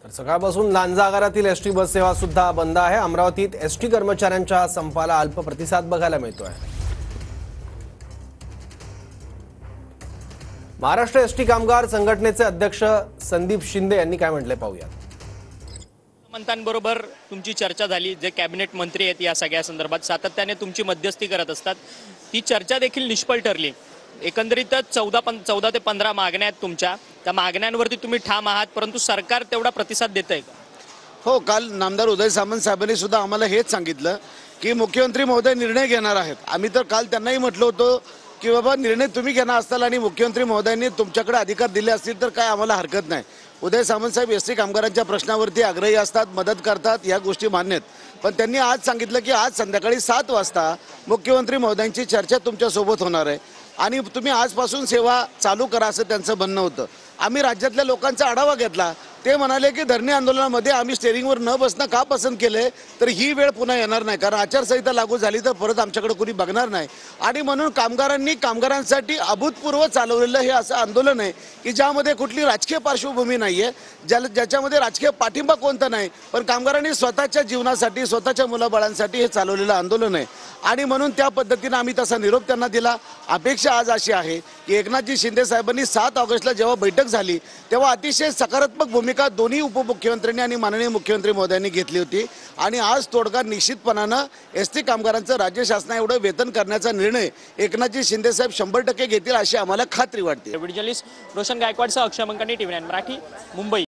तर सकाळपासून Lanja आगारातील ST bus सेवा सुद्धा बंद आहे। अमरावतीत एसटी कर्मचाऱ्यांच्या संपाला अल्प प्रतिसाद बघायला मिळतोय। महाराष्ट्र एसटी कामगार संघटनेचे अध्यक्ष संदीप शिंदे यांनी काय म्हटले पाहूया। मंत्र्यांबरोबर तुमची चर्चा झाली, जे कॅबिनेट मंत्री आहेत या सगळ्या संदर्भात सातत्याने तुमची मध्यस्थी करत असतात, ती चर्चा देखील निष्फळ ठरली। एकंदरीतच 14 ते 15 मागण्या आहेत तुमच्या, त्या मागण्यांवरती तुम्ही ठाम आहात, परंतु सरकार तेवढा प्रतिसाद देतंय का? हो, काल नामदार उदय सामंत साहेबांनी सुद्धा आम्हाला हेच सांगितलं की मुख्यमंत्री महोदय निर्णय घेणार आहेत। आम्ही तर काल त्यांनाही म्हटलं होतं की बाबा निर्णय तुम्ही घेणार असताल आणि मुख्यमंत्री महोदयांनी तुमच्याकडे अधिकार दिले असतील तर काय आम्हाला हरकत नाही। उदय सामंत साहेब एसटी कामगारांच्या प्रश्नावरती आग्रही असतात, मदत करतात, या गोष्टी मान्य आहेत। पण त्यांनी आज सांगितलं की आज संध्याकाळी 7 वाजता मुख्यमंत्री महोदयांची चर्चा तुमच्यासोबत होणार आहे आणि तुम्ही आजपासून सेवा चालू करा असं त्यांचं म्हणणं होतं। आम्ही राज्यातल्या लोकांचा आढावा घेतला, ते म्हणाले की धरणे आंदोलनामध्ये आम्ही स्टेरिंगवर न बसणं का पसंत केले, तर ही वेळ पुन्हा येणार नाही, कारण आचारसंहिता लागू झाली तर परत आमच्याकडे कोणी बघणार नाही। आणि म्हणून कामगारांसाठी अभूतपूर्व चालवलेलं हे असं आंदोलन आहे की ज्यामध्ये कुठली राजकीय पार्श्वभूमी नाही आहे, ज्याच्यामध्ये राजकीय पाठिंबा कोणता नाही, पण कामगारांनी स्वतःच्या जीवनासाठी स्वतःच्या मुलाबाळांसाठी हे चालवलेलं आंदोलन आहे। आणि म्हणून त्या पद्धतीने आम्ही तसा निरोप त्यांना दिला। अपेक्षा आज अशी आहे की एकनाथजी शिंदे साहेबांनी 7 ऑगस्टला जेव्हा बैठक झाली तेव्हा अतिशय सकारात्मक भूमिका दोन्ही उपमुख्यमंत्र्यांनी आणि माननीय मुख्यमंत्री महोदयांनी घेतली होती आणि आज तोडगा निश्चितपणानं एसटी कामगारांचं राज्य शासना एवढं वेतन करण्याचा निर्णय एकनाथजी शिंदे साहेब 100% घेतील अशी आम्हाला खात्री वाटते। व्हिडिओ जर्नलिस्ट रोशन गायकवाडसह अक्षय मंकानी, TV9 मराठी, मुंबई।